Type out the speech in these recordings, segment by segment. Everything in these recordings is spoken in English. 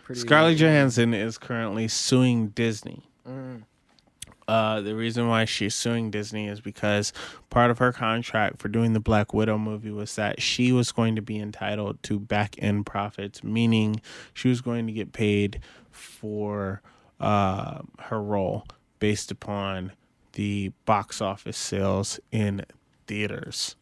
pretty. Scarlett Johansson is currently suing Disney. The reason why she's suing Disney is because part of her contract for doing the Black Widow movie was that she was going to be entitled to back-end profits, meaning she was going to get paid for her role based upon the box office sales in theaters.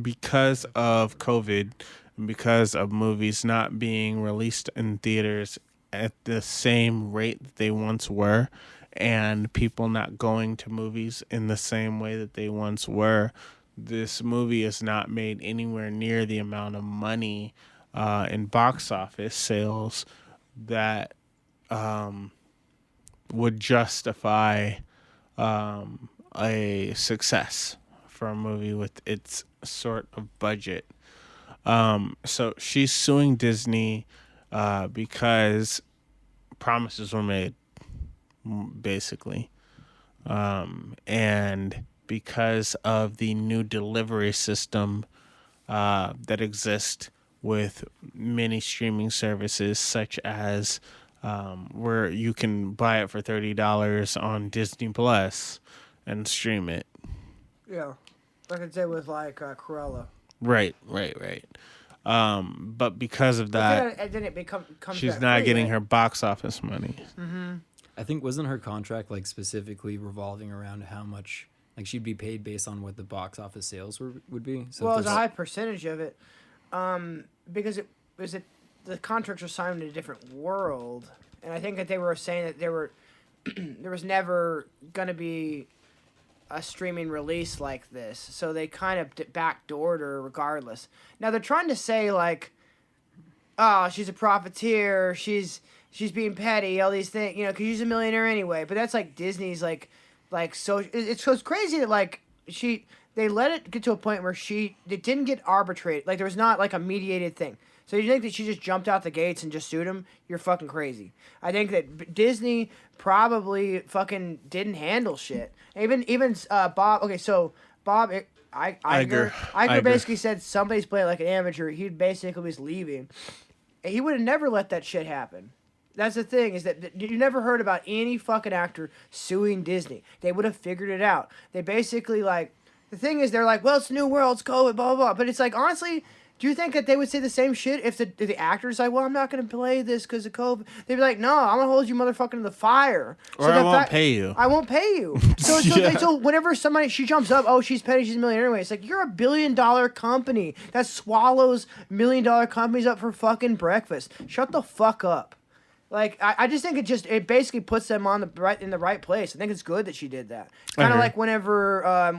Because of COVID, and because of movies not being released in theaters at the same rate that they once were, and people not going to movies in the same way that they once were, this movie has not made anywhere near the amount of money in box office sales that would justify a success for a movie with its sort of budget. So she's suing Disney because promises were made, basically. And because of the new delivery system that exists with many streaming services, such as where you can buy it for $30 on Disney Plus and stream it. Yeah. Like I said with Cruella. Right. But because of that, And then it comes she's not getting her box office money. Mm-hmm. I think wasn't her contract like specifically revolving around how much like she'd be paid based on what the box office sales would be? So well, it's a high percentage of it, because the contracts were signed in a different world, and I think that they were saying that there was never gonna be a streaming release like this, so they kind of backdoored her regardless. Now they're trying to say like, oh, she's a profiteer, she's being petty, all these things, because she's a millionaire anyway. But that's like Disney's like so it's crazy that like they let it get to a point where it didn't get arbitrated, like there was not like a mediated thing. So you think that she just jumped out the gates and just sued him? You're fucking crazy. I think that Disney probably fucking didn't handle shit. Even Bob. Okay, so Bob Iger basically said somebody's playing like an amateur. He basically was leaving. He would have never let that shit happen. That's the thing, is that you never heard about any fucking actor suing Disney. They would have figured it out. They basically the thing is, they're like, well, it's a new world, it's COVID, blah blah blah. But it's like, honestly, do you think that they would say the same shit if the actor's like, well, I'm not going to play this because of COVID? They'd be like, no, I'm going to hold you motherfucking to the fire. Or I won't pay you. I won't pay you. So whenever she jumps up, oh, she's petty, she's a millionaire anyway. It's like, you're $1 billion company that swallows $1 million companies up for fucking breakfast. Shut the fuck up. Like, I just think it basically puts them in the right place. I think it's good that she did that. Kind of like whenever,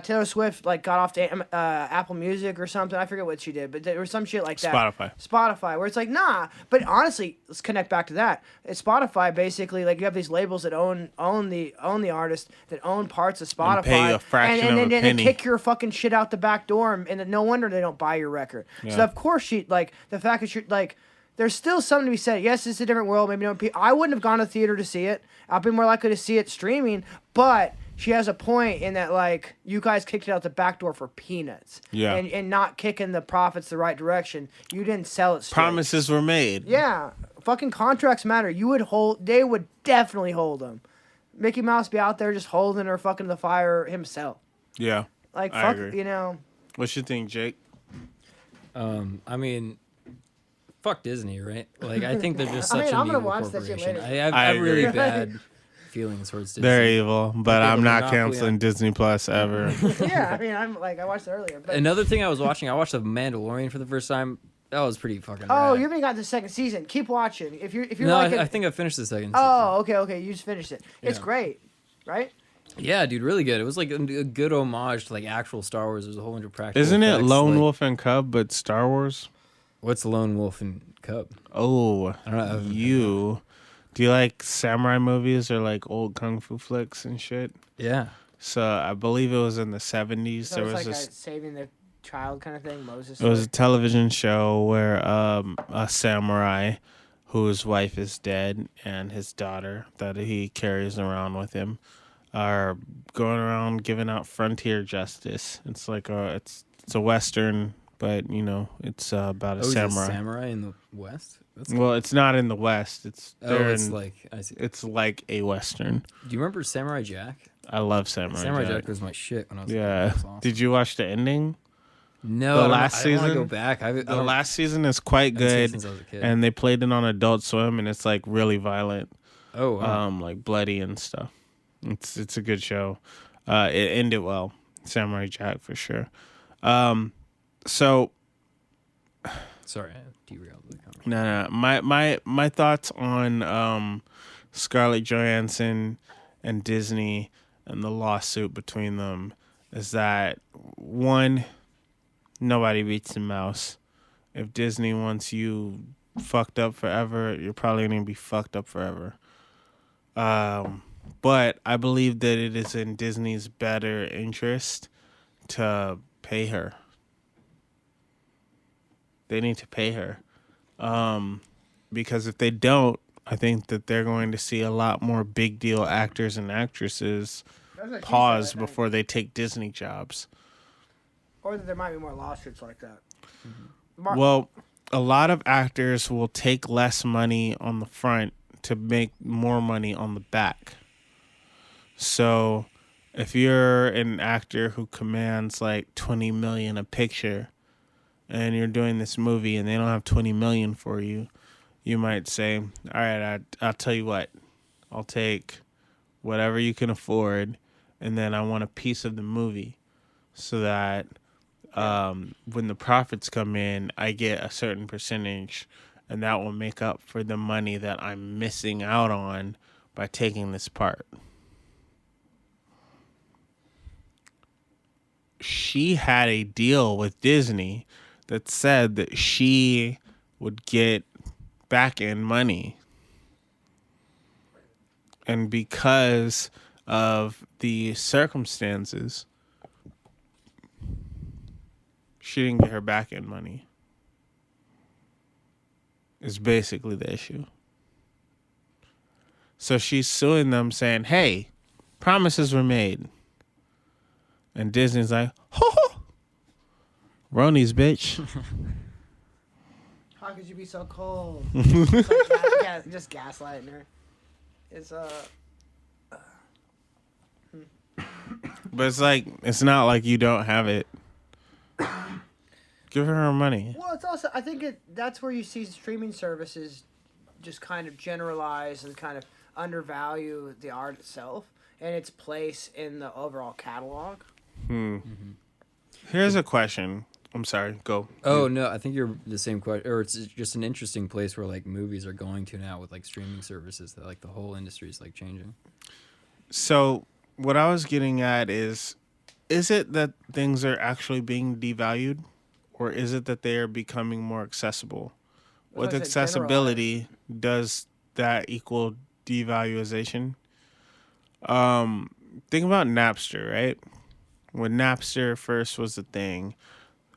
Taylor Swift got off to Apple Music or something. I forget what she did, but there was some shit like that. Spotify, where it's like, nah. But honestly, let's connect back to that. It's Spotify basically, you have these labels that own the artist, that own parts of Spotify, and pay a fraction of a penny. And they kick your fucking shit out the back door, and no wonder they don't buy your record. Yeah. So of course the fact that you're there's still something to be said. Yes, it's a different world. Maybe I wouldn't have gone to theater to see it. I'd be more likely to see it streaming, but she has a point in that, you guys kicked it out the back door for peanuts. Yeah. And not kicking the profits the right direction. You didn't sell it straight. Promises were made. Yeah. Fucking contracts matter. They would definitely hold them. Mickey Mouse be out there just holding her fucking the fire himself. Yeah. Fuck, I agree. What you think, Jake? I mean, fuck Disney, right? I think they're just such I'm an gonna evil watch that shit corporation. later. I have really bad feelings towards Disney. They're evil, but I'm not monopoly canceling Disney Plus ever. Yeah, I watched it earlier. But... Another thing I watched The Mandalorian for the first time. That was pretty fucking Oh, rad. you haven't got the second season. Keep watching. If you're no, I think I finished the second season. Oh, okay. You just finished it. It's great, right? Yeah, dude, really good. It was a good homage to actual Star Wars. There's a whole bunch of practical Isn't effects, it Lone Wolf and Cub, but Star Wars? What's Lone Wolf and Cub? Oh, I don't know. Do you like samurai movies or old kung fu flicks and shit? Yeah. So I believe it was in the 70s. So there was a saving the child kind of thing, Moses. It was a television show where a samurai whose wife is dead and his daughter that he carries around with him are going around giving out frontier justice. It's it's a Western but it's about a Oh, is it samurai. samurai in the West? That's Well, it's not in the West. It's it's in, like I see. it's like a Western. Do you remember Samurai Jack? I love Samurai Jack Jack. was my shit when I was a kid. Yeah. That was awesome. Did you watch the ending? No, The I don't last know. I don't want to season? go back. I The don't, last season is quite I haven't seen it good, since I was a kid. and they played it on Adult Swim, and it's like really violent, oh, wow. like bloody and stuff. It's a good show. It ended well, Samurai Jack for sure. So Sorry, I derailed the conversation. no. My thoughts on Scarlett Johansson and Disney and the lawsuit between them is that, one, nobody beats the mouse. If Disney wants you fucked up forever, you're probably going to be fucked up forever. But I believe that it is in Disney's better interest to pay her. They need to pay her. Because if they don't, I think that they're going to see a lot more big deal actors and actresses pause before they take Disney jobs. Or that there might be more lawsuits like that. Well, a lot of actors will take less money on the front to make more money on the back. So if you're an actor who commands like 20 million a picture and you're doing this movie and they don't have 20 million for you, you might say, all right, I'll tell you what, I'll take whatever you can afford, and then I want a piece of the movie so that when the profits come in, I get a certain percentage, and that will make up for the money that I'm missing out on by taking this part. She had a deal with Disney that said that she would get back end money. And because of the circumstances, she didn't get her back end money. Is basically the issue. So she's suing them saying, hey, promises were made. And Disney's like, ho ho, Ronies, bitch. How could you be so cold? It's like just gaslighting her. It's But it's like, it's not like you don't have it. Give her her money. well, it's also, I think that's where you see streaming services just kind of generalize and kind of undervalue the art itself and its place in the overall catalog. Here's a question. I'm sorry, go. Oh no, I think you're the same question, or it's just an interesting place where like movies are going to now with like streaming services that like the whole industry is like changing. So what I was getting at is it that things are actually being devalued, or is it that they are becoming more accessible? With accessibility, does that equal devaluation? Think about Napster, right? When Napster first was a thing.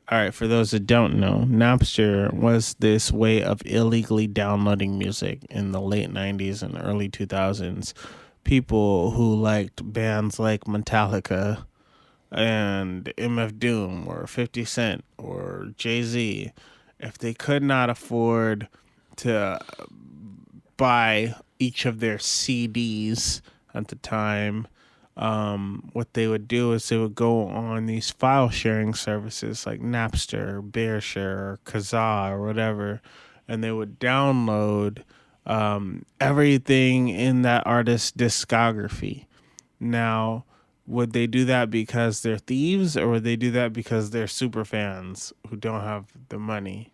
All right, for those that don't know, Napster was this way of illegally downloading music in the late 90s and early 2000s. People who liked bands like Metallica and MF Doom or 50 Cent or Jay-Z, if they could not afford to buy each of their CDs at the time, what they would do is they would go on these file sharing services like Napster, Bearshare, or Kazaa, or whatever, and they would download everything in that artist's discography. Now, would they do that because they're thieves, or would they do that because they're super fans who don't have the money?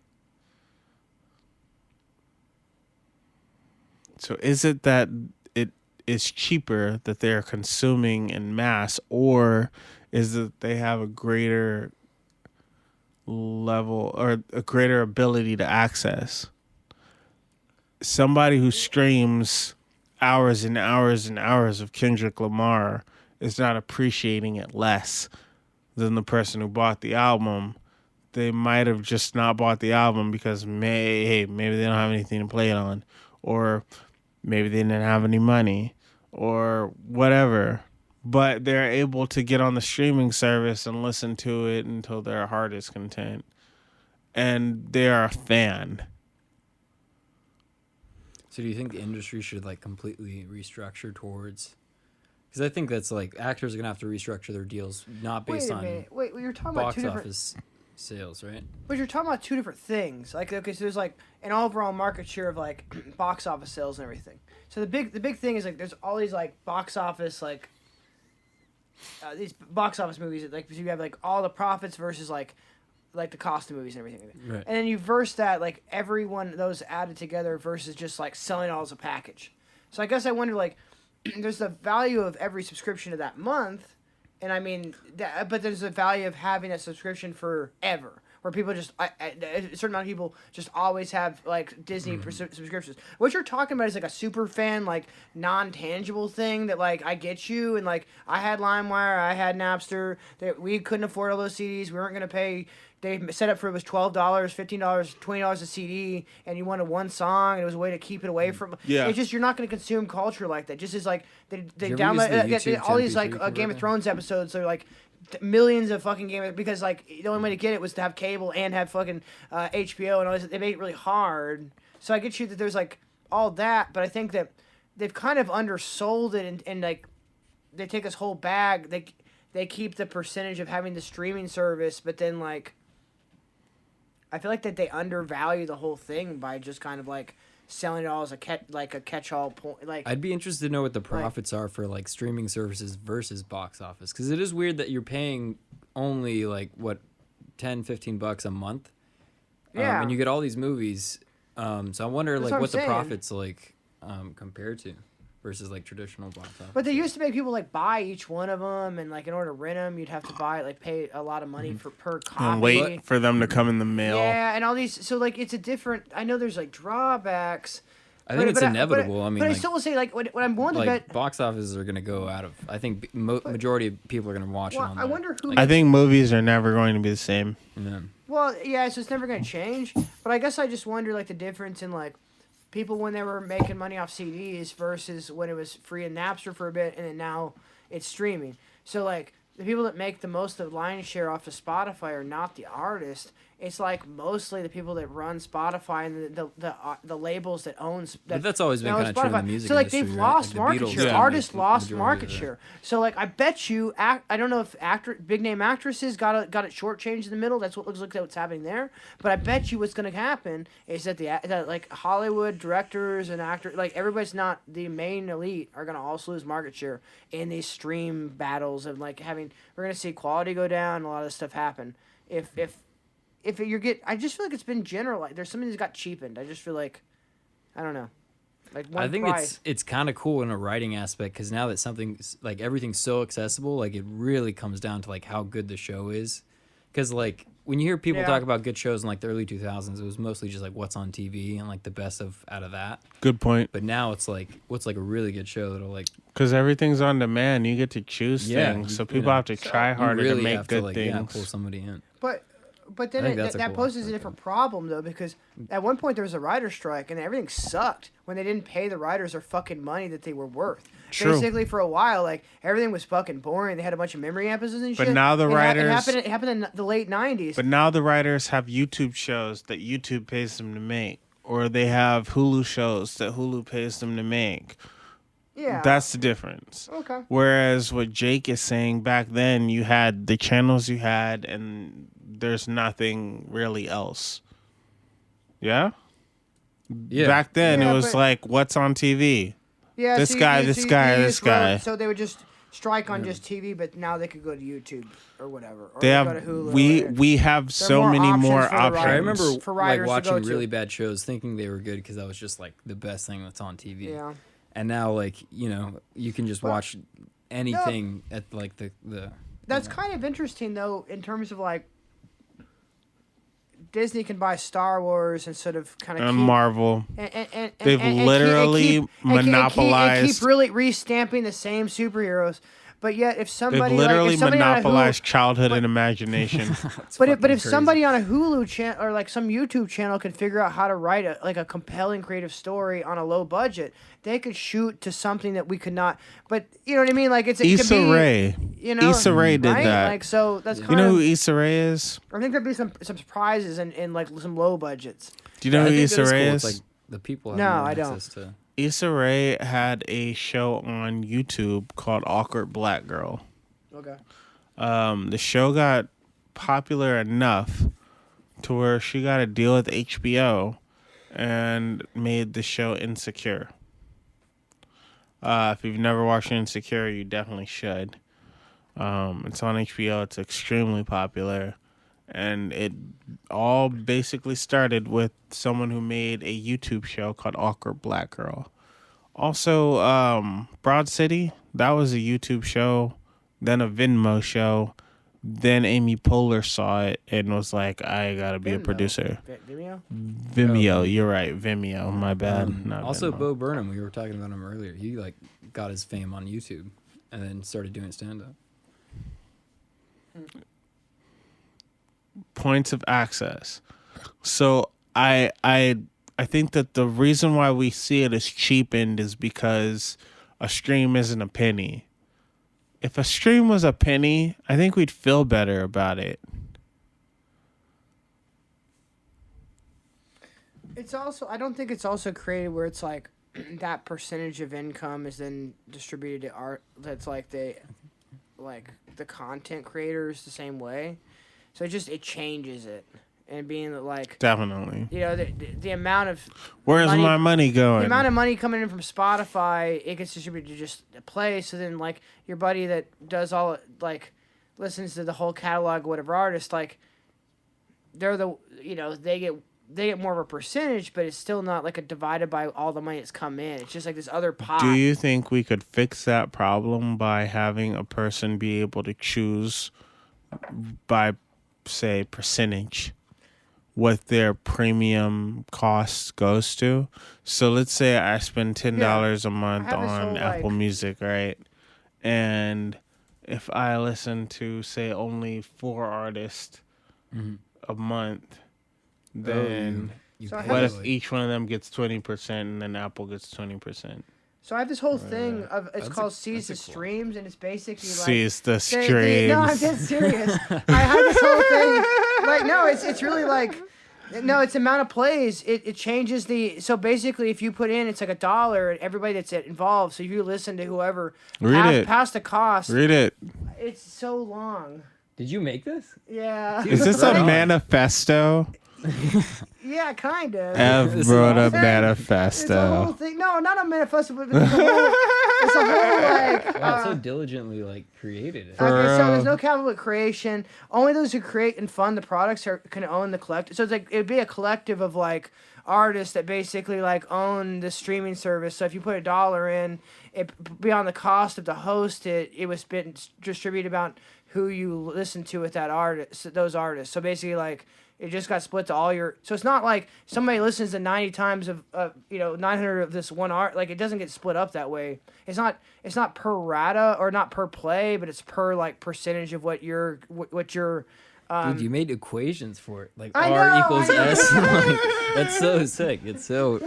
So is it that is cheaper that they're consuming in mass, or is it they have a greater level or a greater ability to access? Somebody who streams hours and hours and hours of Kendrick Lamar is not appreciating it less than the person who bought the album. They might have just not bought the album because maybe they don't have anything to play it on, or maybe they didn't have any money, or whatever. But they're able to get on the streaming service and listen to it until their heart is content. and they're a fan. So do you think the industry should like completely restructure towards? Because I think that's like actors are gonna have to restructure their deals not based on Wait, you're talking about box two different. office sales, right? But you're talking about two different things. Like, okay, so there's like an overall market share of like box office sales and everything. So the big thing is like there's all these like box office like these box office movies that, like you have like all the profits versus like the cost of movies and everything. Right. And then you verse that like every one of those added together versus just like selling it all as a package. So I guess I wonder like there's the value of every subscription of that month, and I mean that, but there's the value of having that subscription forever. Where people just, a certain amount of people just always have like Disney subscriptions. What you're talking about is like a super fan, like non-tangible thing that like I get you, and like I had LimeWire, I had Napster, that we couldn't afford all those CDs. We weren't gonna pay. They set up for it was $12, $15, $20 a CD, and you wanted one song, and it was a way to keep it away from. Yeah. It's just you're not gonna consume culture like that. Just as like they you ever use the download YouTube all these 10p3 like Game of converter? Thrones episodes. So like millions of fucking games because like the only way to get it was to have cable and have fucking HBO and all this. They made it really hard. So I get you that there's like all that, but I think that they've kind of undersold it and like they take this whole bag. They keep the percentage of having the streaming service, but then like I feel like that they undervalue the whole thing by just kind of like selling it all as a catch-all point. Like I'd be interested to know what the profits are for like streaming services versus box office, because it is weird that you're paying only like what $10-15 a month, yeah, and you get all these movies. So I wonder That's like what what I'm the saying. profits like compared to versus like traditional box office. But they used to make people like buy each one of them, and like in order to rent them, you'd have to buy like pay a lot of money for per copy. And wait for them to come in the mail. Yeah, and all these. So like it's a different. I know there's like drawbacks. I think it's inevitable. I mean, but I like, still will say like what I'm willing to like bet. box offices are going to go out of. I think majority of people are going to watch Well, it on. I wonder who. I think movies are never going to be the same. Yeah. Well, yeah, so it's never gonna change. But I guess I just wonder like the difference in like people when they were making money off CDs versus when it was free in Napster for a bit, and then now it's streaming. So like the people that make the most of lion's share off of Spotify are not the artist. It's like mostly the people that run Spotify and the labels that owns. But that's always been own kind of true in the Spotify. music So like industry, they've right? lost Like, the market Beatles share. did Artists make lost majority market of it. share. So like I bet you, I don't know if big name actresses got it shortchanged in the middle. That's what looks like what's happening there. But I bet you what's gonna happen is that that like Hollywood directors and actors, like everybody's not the main elite, are gonna also lose market share in these stream battles of like we're gonna see quality go down and a lot of this stuff happen. If I just feel like it's been general. Like there's something that's got cheapened. I just feel like, I don't know. Like I think it's kind of cool in a writing aspect, because now that something's like everything's so accessible, like it really comes down to like how good the show is. Because like when you hear people talk about good shows in like the early 2000s, it was mostly just like what's on TV and like the best out of that. Good point. But now it's like what's like a really good show that'll like Because everything's on demand. You get to choose things. So people have to try harder to make good like, things. pull somebody in. But then I think that's a that cool poses a aspect different problem though, because at one point there was a writer's strike and everything sucked when they didn't pay the writers their fucking money that they were worth. True. Basically, for a while, like everything was fucking boring. They had a bunch of memory episodes and But shit. now the writers- it happened in the late '90s. But now the writers have YouTube shows that YouTube pays them to make. Or they have Hulu shows that Hulu pays them to make. yeah, That's the difference. okay. Whereas what Jake is saying, back then you had the channels you had and there's nothing really else. Yeah? Yeah. Back then Yeah, it was but- like, what's on TV? Yeah, This so guy, you this just guy, wrote- this guy. So they would just strike on just TV, but now they could go to YouTube or whatever. Or They go have to Hulu. we have so more many options more for the options. writers. I remember For like writers to watching go to. really bad shows, thinking they were good because that was just like the best thing that's on TV. Yeah. And now, like you can just watch anything at like the. That's kind of interesting though, in terms of like Disney can buy Star Wars and sort of kind of And Marvel. and They've literally keep monopolized. really restamping the same superheroes. But yet, if They've somebody literally if somebody monopolized childhood and imagination. but if somebody on a Hulu channel or like some YouTube channel could figure out how to write a compelling creative story on a low budget, they could shoot to something that we could not. But you know what I mean? Like Issa Rae. You know, Issa Rae did right? that. Like so, that's kind you know who Issa Rae is? I think there'd be some surprises in like some low budgets. Do you know who Issa Rae cool. is? Like the people have No, more I don't. access to. Issa Rae had a show on YouTube called Awkward Black Girl. Okay. The show got popular enough to where she got a deal with HBO and made the show Insecure. If you've never watched Insecure, you definitely should. It's on HBO. It's extremely popular. And it all basically started with someone who made a YouTube show called Awkward Black Girl. Also, Broad City, that was a YouTube show, then a Venmo show. Then Amy Poehler saw it and was like, I gotta be a producer. Vimeo? Vimeo, you're right. Vimeo, my bad. Not Also, Venmo. Bo Burnham, we were talking about him earlier. He like got his fame on YouTube and then started doing stand-up. Points of access. So I think that the reason why we see it as cheapened is because a stream isn't a penny. If a stream was a penny, I think we'd feel better about it. It's also I don't think it's also created where it's like that percentage of income is then distributed to art that's like the content creators the same way. So it changes it. And being like Definitely. You know, the amount of Where's my money going? The amount of money coming in from Spotify, it gets distributed to just a place. So then, like your buddy that does all like listens to the whole catalog, whatever artist, like they're they get more of a percentage, but it's still not like a divided by all the money that's come in. It's just like this other pot. Do you think we could fix that problem by having a person be able to choose by, say, percentage what their premium cost goes to? So let's say I spend $10 a month on Apple Music, right? And if I listen to, say, only 4 artists a month, then what if each one of them gets 20% and then Apple gets 20%? So I have this whole thing of it's called Seize the Streams, and it's basically like Seize the Streams. No, I'm dead serious. I have this whole thing. Like no, it's really like no, it's the amount of plays. It changes the so basically if you put in it's like $1 and everybody that's involved. So if you listen to whoever past the cost. Read it. It's so long. Did you make this? Yeah. Is this a manifesto? Yeah, kind of. Ev wrote a It's a manifesto. whole thing. No, not a manifesto, but it's a whole like. Wow, so diligently like created it. Okay, so there's no capital creation. Only those who create and fund the products can own the collective. So it's like it'd be a collective of like artists that basically like own the streaming service. So if you put $1 in, it beyond the cost of the host, it was been distributed about who you listen to with that artist, those artists. So basically like. It just got split to all your. So it's not like somebody listens to 90 times of 900 of this one art. Like it doesn't get split up that way. It's not per rata or not per play, but it's per like percentage of what your. Dude, you made equations for it, like I R know, equals I know. S. Like, that's so sick. It's so.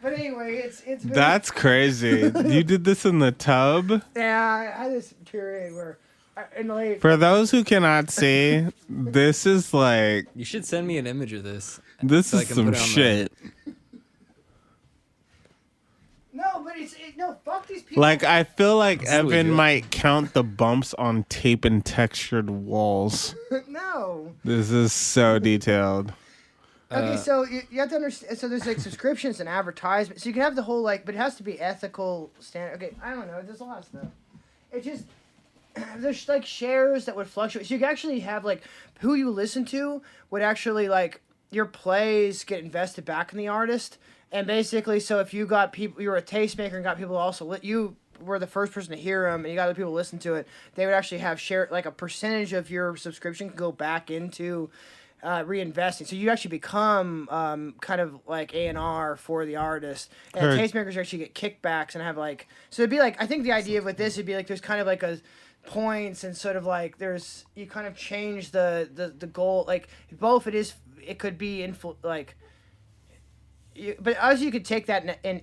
But anyway, it's been, That's crazy. You did this in the tub? yeah. I had this period where in the late. For those who cannot see, this is like You should send me an image of this. this so I is can some put it on shit. No, but no. Fuck these people. Like I feel like This is Evan legit. might count the bumps on tape and textured walls. No. This is so detailed. Okay, so you have to understand. So there's like subscriptions and advertisements. So you can have the whole like, but it has to be ethical standard. Okay, I don't know. There's a lot of stuff. It just there's like shares that would fluctuate. So you can actually have like who you listen to would actually like your plays get invested back in the artist. And basically, so if you got people, you were a tastemaker and got people to also you were the first person to hear them, and you got other people to listen to it. They would actually have share like a percentage of your subscription could go back into reinvesting. So you actually become kind of like A&R for the artist. And tastemakers actually get kickbacks and have like, so it'd be like, I think the idea with this would be like, there's kind of like a points and sort of like there's, you kind of change the goal. Like both it could be but also you could take that and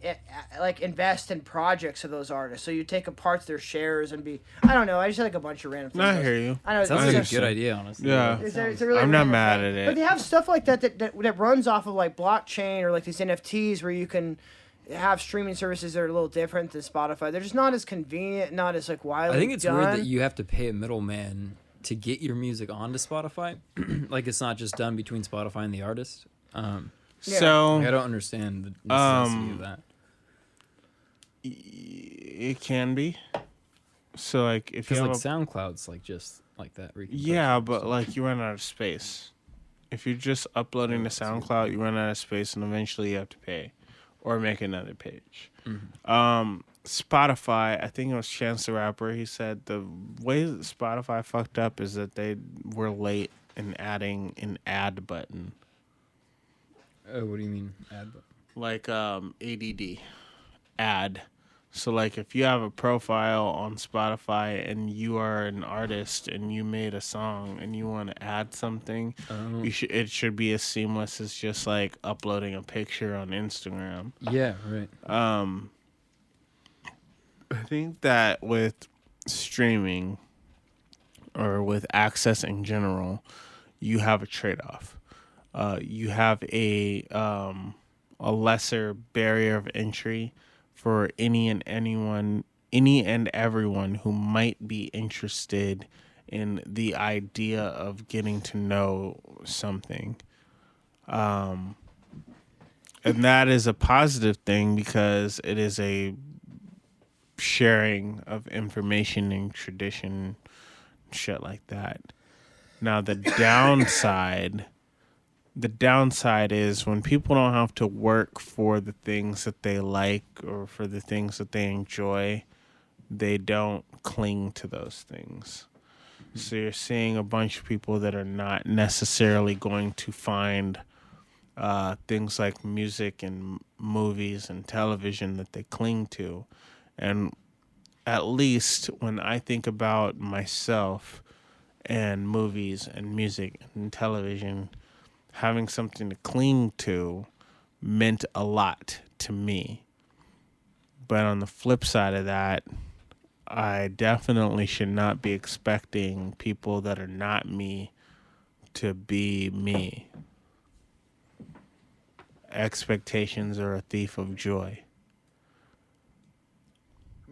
like invest in projects of those artists. So you take apart their shares and I don't know. I just had like a bunch of random things. I hear you. I know. Sounds like a good idea, honestly. Yeah. It's a really I'm not random mad thing. at it. But they have stuff like that runs off of like blockchain or like these NFTs where you can have streaming services that are a little different than Spotify. They're just not as convenient, not as like widely I think it's done. weird that you have to pay a middleman to get your music onto Spotify. Like it's not just done between Spotify and the artist. So I don't understand the necessity of that. It can be. So like if you Because have like SoundCloud's like just like that. yeah, but like you run out of space. If you're just uploading to SoundCloud, you run out of space, and eventually you have to pay, or make another page. Mm-hmm. Spotify, I think it was Chance the Rapper. He said the way that Spotify fucked up is that they were late in adding an ad button. Oh, what do you mean ad button? Like ADD, ad. So like if you have a profile on Spotify and you are an artist and you made a song and you want to add something, it should be as seamless as just like uploading a picture on Instagram. Yeah, right. I think that with streaming or with access in general, you have a trade-off. You have a lesser barrier of entry for any and everyone who might be interested in the idea of getting to know something. And that is a positive thing because it is a sharing of information and tradition, shit like that. Now the downside is when people don't have to work for the things that they like or for the things that they enjoy, they don't cling to those things. So you're seeing a bunch of people that are not necessarily going to find things like music and movies and television that they cling to. And at least when I think about myself and movies and music and television, having something to cling to meant a lot to me. But on the flip side of that, I definitely should not be expecting people that are not me to be me. Expectations are a thief of joy.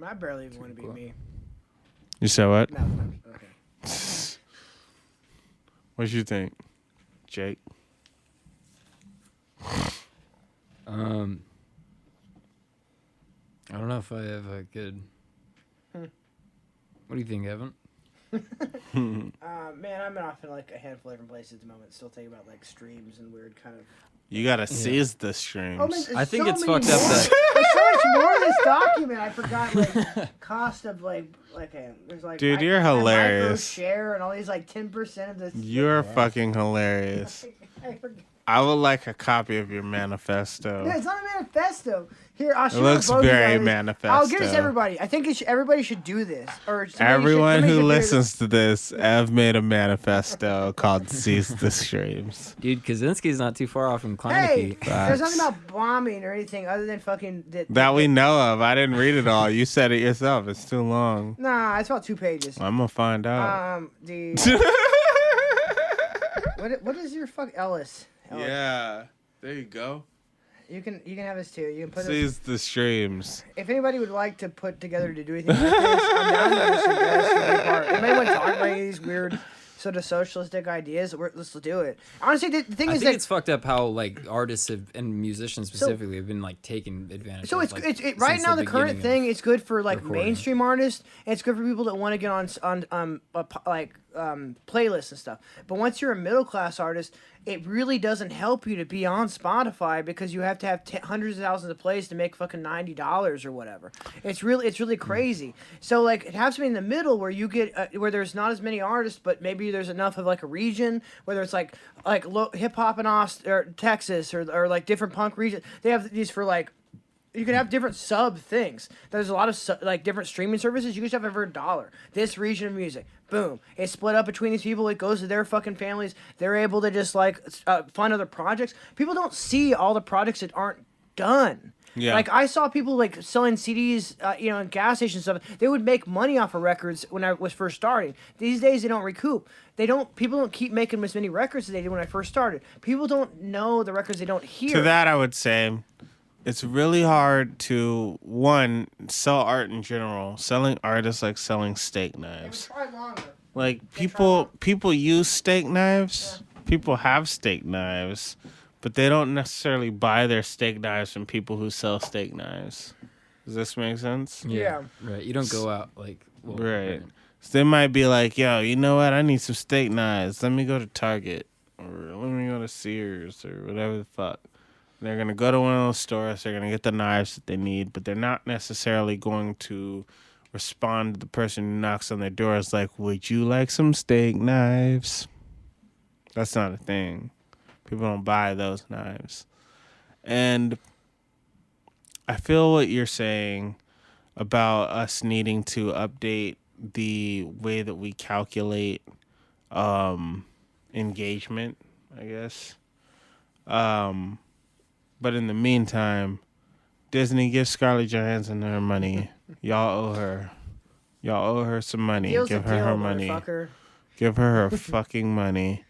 I barely even want to be me. You said what? No, okay. What you think, Jake? I don't know if I have a good. What do you think, Evan? Man, I'm off in like a handful of different places at the moment. Still thinking about like streams and weird kind of. You gotta seize the streams. Oh, man, I think so it's many fucked up more. that- There's so much more in this document. I forgot like cost of there's like Dude, you're hilarious. Micro share and all these like 10% of this. You're fucking hilarious. I forgot. I would like a copy of your manifesto. No, it's not a manifesto. Here, I'll show It looks both of you very guys. manifesto. I'll give this to everybody. I think everybody should do this. Or Everyone who listens to this, Ev made a manifesto called "Seize the Streams." Dude, Kaczynski's not too far off from Hey, Kleineke. there's nothing about bombing or anything other than fucking... That we know of. I didn't read it all. You said it yourself. It's too long. Nah, it's about 2 pages. I'm gonna find out. What is your Ellis? Yeah, there you go. You can have this too. You can put this. Seize the streams. If anybody would like to put together to do anything like this, I'm down to suggest to be part. Anybody want to talk about these weird sort of socialistic ideas? Let's do it. Honestly, the thing I is think that it's fucked up how like artists and musicians specifically have been like taken advantage. so of, it's like, right since now the current beginning thing. It's good for like recording. mainstream artists. And it's good for people that want to get on playlists and stuff. But once you're a middle class artist, it really doesn't help you to be on Spotify because you have to have hundreds of thousands of plays to make fucking $90 or whatever. It's really crazy. So like it has to be in the middle where you get where there's not as many artists, but maybe there's enough of like a region, whether it's like hip hop in Austin or Texas or like different punk regions. They have these for like. You can have different sub things. There's a lot of like different streaming services. You can just have over $1. This region of music, boom, it's split up between these people. It goes to their fucking families. They're able to just like fund other projects. People don't see all the projects that aren't done. Yeah. Like I saw people like selling CDs, in gas stations and stuff. They would make money off of records when I was first starting. These days they don't recoup. People don't keep making as many records as they did when I first started. People don't know the records they don't hear. To that, I would say. It's really hard to, one, sell art in general. Selling art is like selling steak knives. Try longer. Like, people use steak knives. Yeah. People have steak knives. But they don't necessarily buy their steak knives from people who sell steak knives. Does this make sense? Yeah. Right. You don't go out like... Well, right. So they might be like, yo, you know what? I need some steak knives. Let me go to Target. Or let me go to Sears or whatever the fuck. They're going to go to one of those stores. They're going to get the knives that they need, but they're not necessarily going to respond to the person who knocks on their door. It's like, would you like some steak knives? That's not a thing. People don't buy those knives. And I feel what you're saying about us needing to update the way that we calculate engagement, I guess. But in the meantime, Disney, give Scarlett Johansson her money. Y'all owe her. Y'all owe her some money. Give her her money. Give her her fucking money.